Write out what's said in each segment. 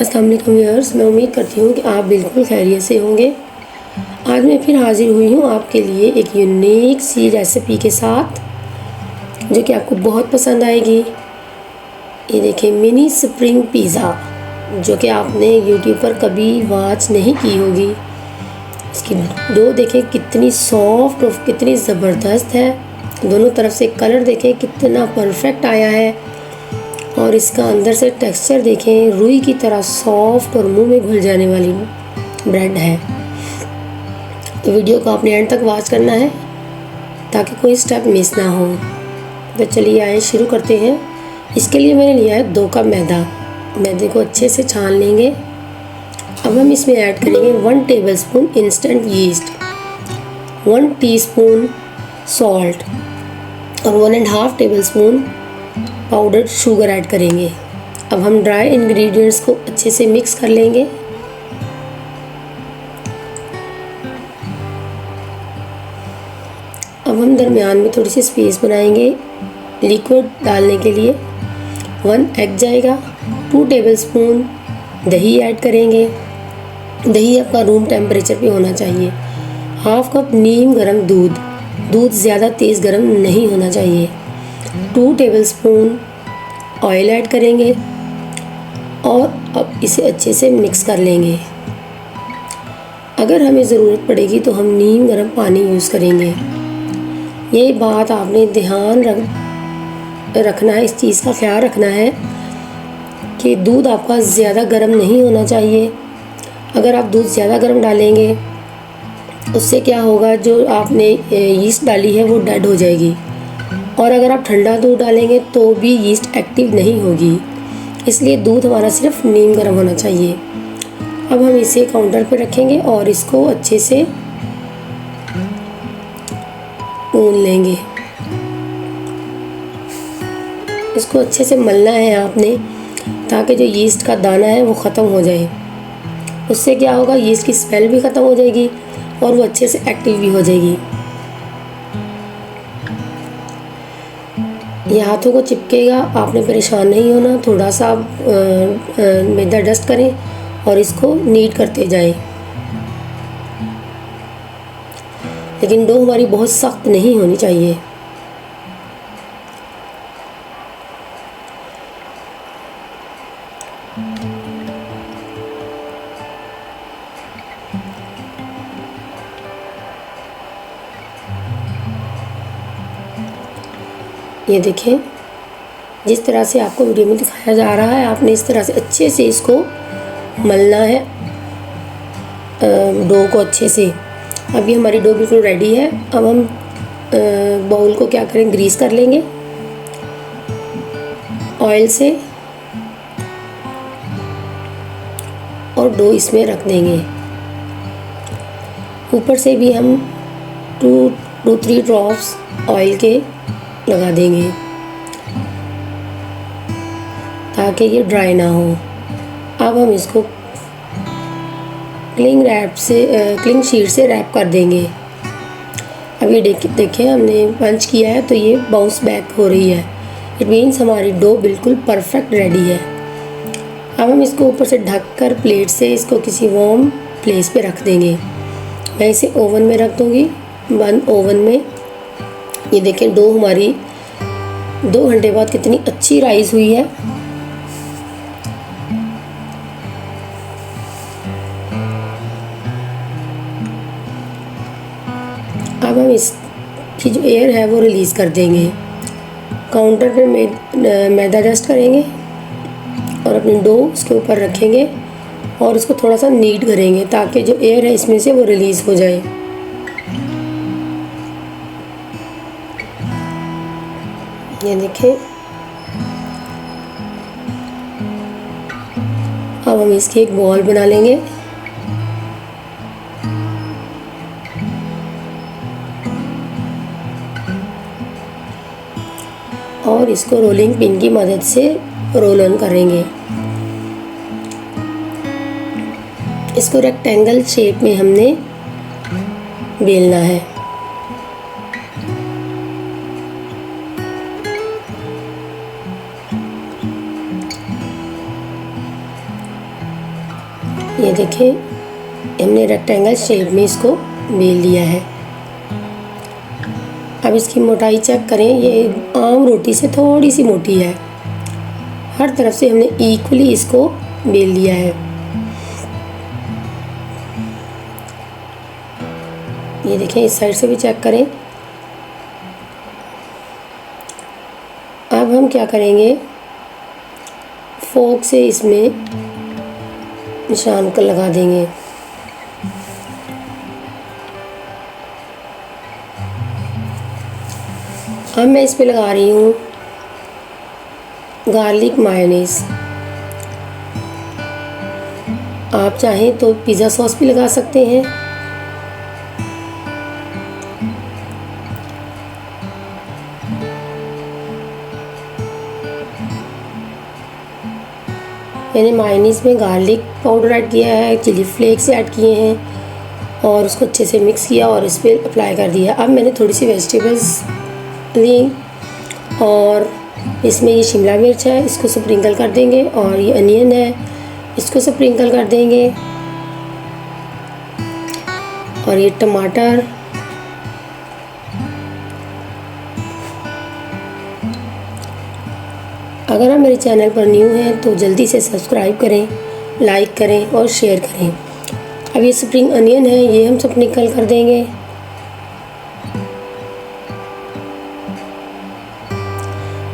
अस्सलाम वालेकुम व्यूअर्स, मैं उम्मीद करती हूँ कि आप बिल्कुल खैरियत से होंगे। आज मैं फिर हाज़िर हुई हूँ आपके लिए एक यूनिक सी रेसिपी के साथ जो कि आपको बहुत पसंद आएगी। ये देखिए, मिनी स्प्रिंग पिज़्ज़ा, जो कि आपने यूट्यूब पर कभी वॉच नहीं की होगी। इसकी डो देखें कितनी सॉफ्ट और कितनी ज़बरदस्त है। दोनों तरफ से कलर देखें कितना परफेक्ट आया है, और इसका अंदर से टेक्सचर देखें, रुई की तरह सॉफ्ट और मुंह में घुल जाने वाली ब्रेड है। तो वीडियो को आपने एंड तक वॉच करना है ताकि कोई स्टेप मिस ना हो। तो चलिए आए शुरू करते हैं। इसके लिए मैंने लिया है 2 कप मैदा। मैदे को अच्छे से छान लेंगे। अब हम इसमें ऐड करेंगे 1 tablespoon instant yeast, 1 teaspoon salt और 1.5 टेबलस्पून पाउडर्ड शुगर ऐड करेंगे। अब हम ड्राई इंग्रेडिएंट्स को अच्छे से मिक्स कर लेंगे। अब हम दरमियान में थोड़ी सी स्पेस बनाएंगे लिक्विड डालने के लिए। 1 एग जाएगा, 2 टेबलस्पून दही ऐड करेंगे। दही आपका रूम टेम्परेचर पे होना चाहिए। 1/2 कप नीम गर्म दूध, दूध ज़्यादा तेज़ गर्म नहीं होना चाहिए। 2 टेबलस्पून ऑयल ऐड करेंगे और अब इसे अच्छे से मिक्स कर लेंगे। अगर हमें ज़रूरत पड़ेगी तो हम नीम गर्म पानी यूज़ करेंगे। ये बात आपने ध्यान रखना है, इस चीज़ का ख्याल रखना है कि दूध आपका ज़्यादा गर्म नहीं होना चाहिए। अगर आप दूध ज़्यादा गर्म डालेंगे उससे क्या होगा, जो आपने यीस्ट डाली है वो डेड हो जाएगी, और अगर आप ठंडा दूध डालेंगे तो भी यीस्ट एक्टिव नहीं होगी। इसलिए दूध हमारा सिर्फ नीम गर्म होना चाहिए। अब हम इसे काउंटर पर रखेंगे और इसको अच्छे से गूंद लेंगे। इसको अच्छे से मलना है आपने, ताकि जो यीस्ट का दाना है वो ख़त्म हो जाए। उससे क्या होगा, यीस्ट की स्मेल भी ख़त्म हो जाएगी और वो अच्छे से एक्टिव भी हो जाएगी। ये हाथों को चिपकेगा, आपने परेशान नहीं होना। थोड़ा सा मैदा डस्ट करें और इसको नीड करते जाएं। लेकिन डो हमारी बहुत सख्त नहीं होनी चाहिए। ये देखें, जिस तरह से आपको वीडियो में दिखाया जा रहा है, आपने इस तरह से अच्छे से इसको मलना है डो को अच्छे से। अभी हमारी डो बिल्कुल रेडी है। अब हम बाउल को क्या करें, ग्रीस कर लेंगे ऑयल से और डो इसमें रख देंगे। ऊपर से भी हम 2-3 ड्रॉप्स ऑयल के लगा देंगे ताकि ये ड्राई ना हो। अब हम इसको क्लिंग शीट से रैप कर देंगे। अब ये देखें हमने पंच किया है तो ये बाउंस बैक हो रही है। इट मीन्स हमारी डो बिल्कुल परफेक्ट रेडी है। अब हम इसको ऊपर से ढक कर प्लेट से इसको किसी वार्म प्लेस पे रख देंगे। मैं इसे ओवन में रख दूँगी, बंद ओवन में। ये देखें, डो हमारी 2 घंटे बाद कितनी अच्छी राइस हुई है। अब हम इसकी जो एयर है वो रिलीज़ कर देंगे। काउंटर पे मैदा डस्ट करेंगे और अपनी डो उसके ऊपर रखेंगे और उसको थोड़ा सा नीड करेंगे ताकि जो एयर है इसमें से वो रिलीज़ हो जाए। ये देखें, अब हम इसकी एक बॉल बना लेंगे और इसको रोलिंग पिन की मदद से रोल ऑन करेंगे। इसको रेक्टेंगल शेप में हमने बेलना है। ये देखिए हमने रेक्टेंगल शेप में इसको बेल लिया है। अब इसकी मोटाई चेक करें, ये आम रोटी से थोड़ी सी मोटी है। हर तरफ से हमने इक्वली इसको बेल लिया है। ये देखें, इस साइड से भी चेक करें। अब हम क्या करेंगे, फोक से इसमें निशान को लगा देंगे। अब मैं इस पे लगा रही हूँ गार्लिक मायोनीज। आप चाहें तो पिज़्ज़ा सॉस भी लगा सकते हैं। मैंने मायोनीज़ में गार्लिक पाउडर ऐड किया है, चिली फ्लेक्स ऐड किए हैं और उसको अच्छे से मिक्स किया और इस पर अप्लाई कर दिया। अब मैंने थोड़ी सी वेजिटेबल्स ली और इसमें ये शिमला मिर्च है, इसको स्प्रिंकल कर देंगे, और ये अनियन है, इसको स्प्रिंकल कर देंगे, और ये टमाटर, अगर आप मेरे चैनल पर न्यू हैं तो जल्दी से सब्सक्राइब करें, लाइक करें और शेयर करें। अब ये स्प्रिंग अनियन है, ये हम स्प्रिंकल कर देंगे।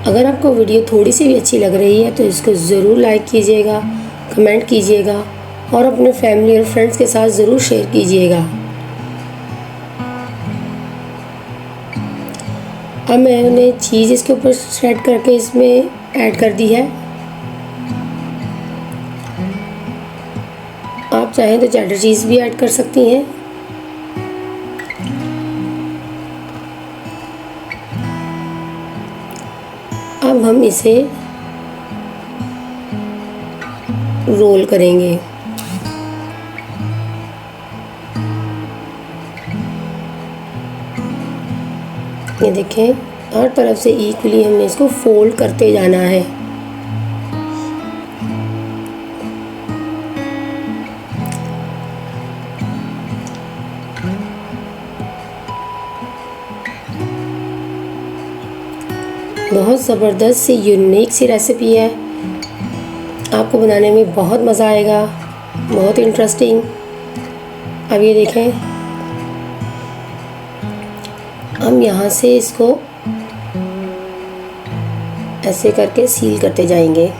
अगर आपको वीडियो थोड़ी सी भी अच्छी लग रही है तो इसको ज़रूर लाइक कीजिएगा, कमेंट कीजिएगा और अपने फैमिली और फ्रेंड्स के साथ ज़रूर शेयर कीजिएगा। अब मैंने चीज़ इसके ऊपर श्रेड करके इसमें ऐड कर दी है। आप चाहें तो चेडर चीज़ भी ऐड कर सकती हैं। अब हम इसे रोल करेंगे। ये देखें, हर तरफ से इक्वली हमने इसको फोल्ड करते जाना है। बहुत ज़बरदस्त सी यूनिक सी रेसिपी है, आपको बनाने में बहुत मज़ा आएगा, बहुत इंटरेस्टिंग। अब ये देखें, हम यहाँ से इसको ऐसे करके सील करते जाएंगे।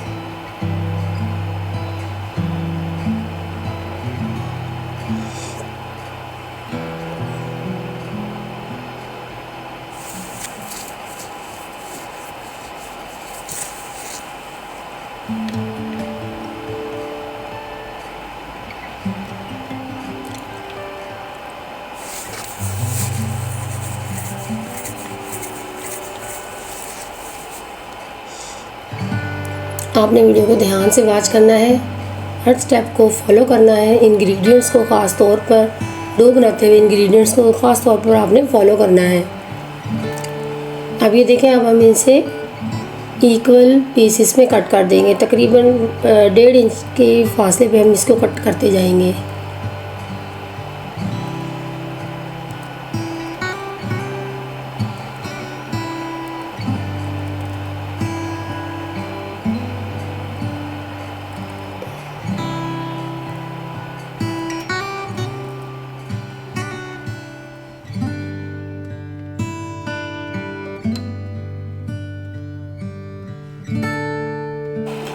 आपने वीडियो को ध्यान से वॉच करना है, हर स्टेप को फॉलो करना है। इंग्रेडिएंट्स को ख़ास तौर पर, डो बनाते हुए इंग्रेडिएंट्स को ख़ास तौर पर आपने फॉलो करना है। अब ये देखें, अब हम इनसे इक्वल पीसेस में कट कर देंगे। तकरीबन 1.5 इंच के फासले पे हम इसको कट करते जाएंगे।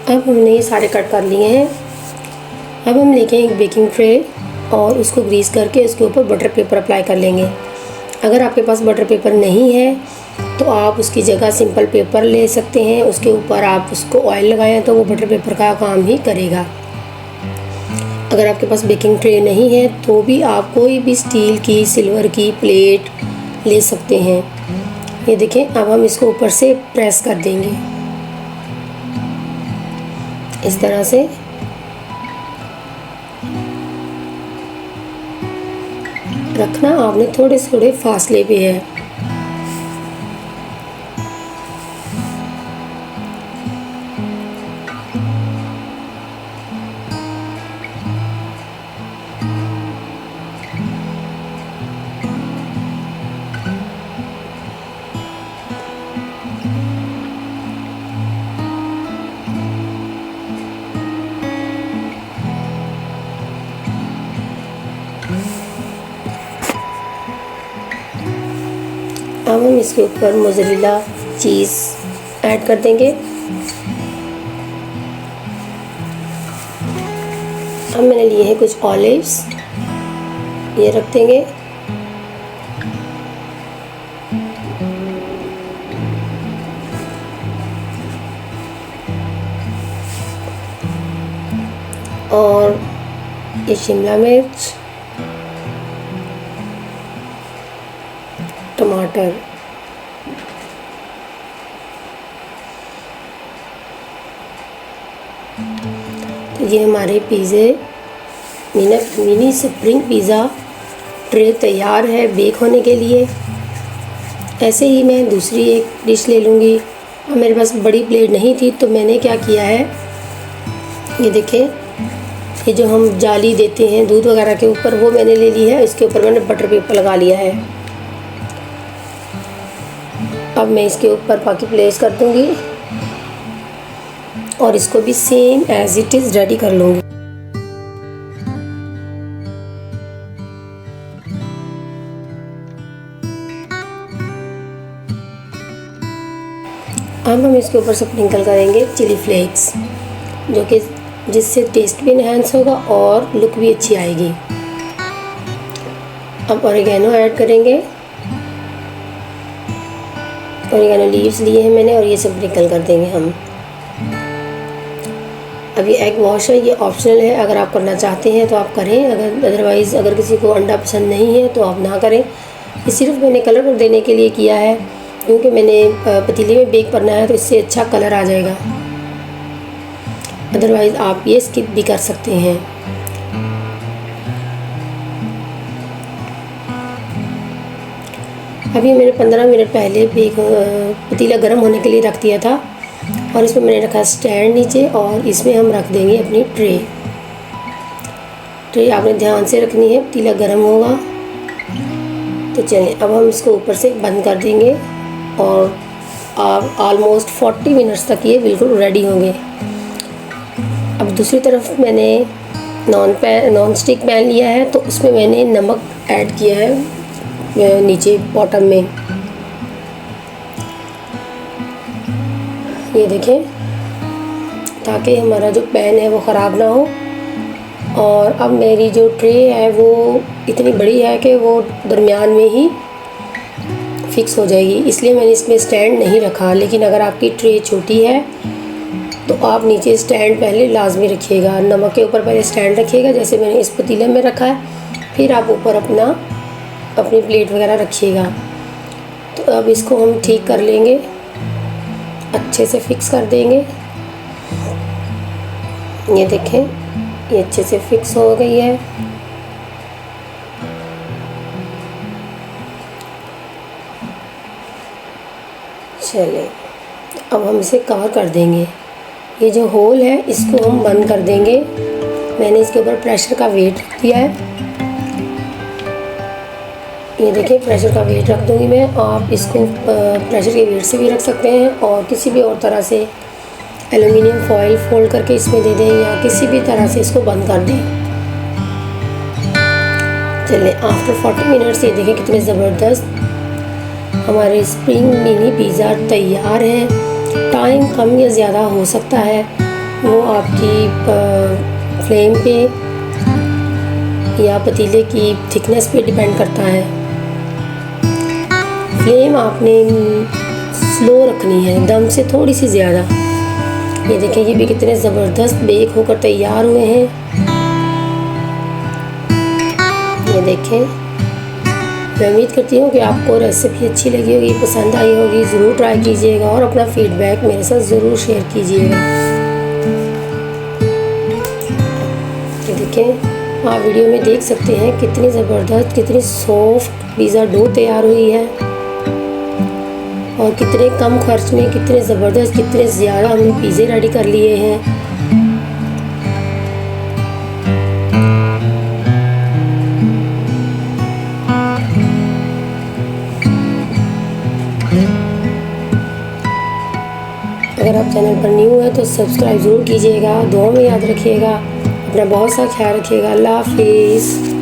अब हमने ये सारे कट कर लिए हैं। अब हम लेके एक बेकिंग ट्रे और उसको ग्रीस करके उसके ऊपर बटर पेपर अप्लाई कर लेंगे। अगर आपके पास बटर पेपर नहीं है तो आप उसकी जगह सिंपल पेपर ले सकते हैं, उसके ऊपर आप उसको ऑयल लगाएं तो वो बटर पेपर का काम ही करेगा। अगर आपके पास बेकिंग ट्रे नहीं है तो भी आप कोई भी स्टील की, सिल्वर की प्लेट ले सकते हैं। ये देखें, अब हम इसको ऊपर से प्रेस कर देंगे इस तरह से। रखना आपने थोड़े थोड़े फासले पे है। अब हम इसके ऊपर मोज़रेला चीज़ ऐड कर देंगे। अब मैंने लिए हैं कुछ ऑलिव्स, ये रख देंगे। और ये शिमला मिर्च, टमाटर, तो ये हमारे पिज़्ज़े मिनी स्प्रिंग पिज़्ज़ा ट्रे तैयार है बेक होने के लिए। ऐसे ही मैं दूसरी एक डिश ले लूँगी। अब मेरे पास बड़ी प्लेट नहीं थी तो मैंने क्या किया है, ये देखें, ये जो हम जाली देते हैं दूध वगैरह के ऊपर, वो मैंने ले ली है। इसके ऊपर मैंने बटर पेपर लगा लिया है। अब मैं इसके ऊपर बाकी प्लेस कर दूँगी और इसको भी same as it is ready कर लूँगी। अब हम इसके ऊपर स्प्रिंकल करेंगे चिली फ्लेक्स, जो कि जिससे टेस्ट भी इन्हेंस होगा और लुक भी अच्छी आएगी। अब ऑरिगेनो ऐड करेंगे। ऑरिगेनो लीव्स लिए हैं मैंने और ये स्प्रिंकल कर देंगे हम। अब ये एग वॉश है, ये ऑप्शनल है, अगर आप करना चाहते हैं तो आप करें, अदरवाइज़ अगर किसी को अंडा पसंद नहीं है तो आप ना करें। ये सिर्फ मैंने कलर देने के लिए किया है, क्योंकि मैंने पतीले में बेक करना है तो इससे अच्छा कलर आ जाएगा। अदरवाइज़ आप ये स्किप भी कर सकते हैं। अभी मैंने 15 मिनट पहले पतीला गर्म होने के लिए रख दिया था और इसमें मैंने रखा स्टैंड नीचे और इसमें हम रख देंगे अपनी ट्रे आपने ध्यान से रखनी है, पतीला गर्म होगा। तो चलिए अब हम इसको ऊपर से बंद कर देंगे और आप ऑलमोस्ट 40 मिनट्स तक ये बिल्कुल रेडी होंगे। अब दूसरी तरफ मैंने नॉन स्टिक पैन लिया है तो उसमें मैंने नमक ऐड किया है नीचे बॉटम में, ये देखें, ताकि हमारा जो पैन है वो ख़राब ना हो। और अब मेरी जो ट्रे है वो इतनी बड़ी है कि वो दरमियान में ही फिक्स हो जाएगी, इसलिए मैंने इसमें स्टैंड नहीं रखा। लेकिन अगर आपकी ट्रे छोटी है तो आप नीचे स्टैंड पहले लाजमी रखिएगा। नमक के ऊपर पहले स्टैंड रखिएगा, जैसे मैंने इस पतीले में रखा है, फिर आप ऊपर अपनी प्लेट वगैरह रखिएगा। तो अब इसको हम ठीक कर लेंगे, अच्छे से फिक्स कर देंगे। ये देखें, ये अच्छे से फिक्स हो गई है। चलिए अब हम इसे कवर कर देंगे। ये जो होल है इसको हम बंद कर देंगे। मैंने इसके ऊपर प्रेशर का वेट रख दिया है, ये देखिए प्रेशर का वेट रख दूँगी मैं। आप इसको प्रेशर के वेट से भी रख सकते हैं और किसी भी और तरह से एल्युमिनियम फॉइल फोल्ड करके इसमें दे दें या किसी भी तरह से इसको बंद कर दें। चलिए आफ्टर 40 मिनट्स ये देखें कितने ज़बरदस्त हमारे स्प्रिंग मिनी पिज़्ज़ा तैयार है। टाइम कम या ज़्यादा हो सकता है, वो आपकी फ्लेम पे या पतीले की थिकनेस पे डिपेंड करता है। फ्लेम आपने स्लो रखनी है, दम से थोड़ी सी ज़्यादा। ये देखें, ये भी कितने ज़बरदस्त बेक होकर तैयार हुए हैं। ये देखें, मैं उम्मीद करती हूँ कि आपको रेसिपी अच्छी लगी होगी, पसंद आई होगी। ज़रूर ट्राई कीजिएगा और अपना फीडबैक मेरे साथ ज़रूर शेयर कीजिएगा। ये देखें, आप वीडियो में देख सकते हैं कितनी ज़बरदस्त, कितनी सॉफ्ट पिज़्ज़ा डो तैयार हुई है और कितने कम खर्च में कितने ज़बरदस्त, कितने ज़्यादा हमने पिज़्ज़े रेडी कर लिए हैं। अगर आप चैनल पर न्यू है तो सब्सक्राइब ज़रूर कीजिएगा। दुआ में याद रखिएगा, अपना बहुत सा ख्याल रखिएगा। अल्लाह हाफिज़।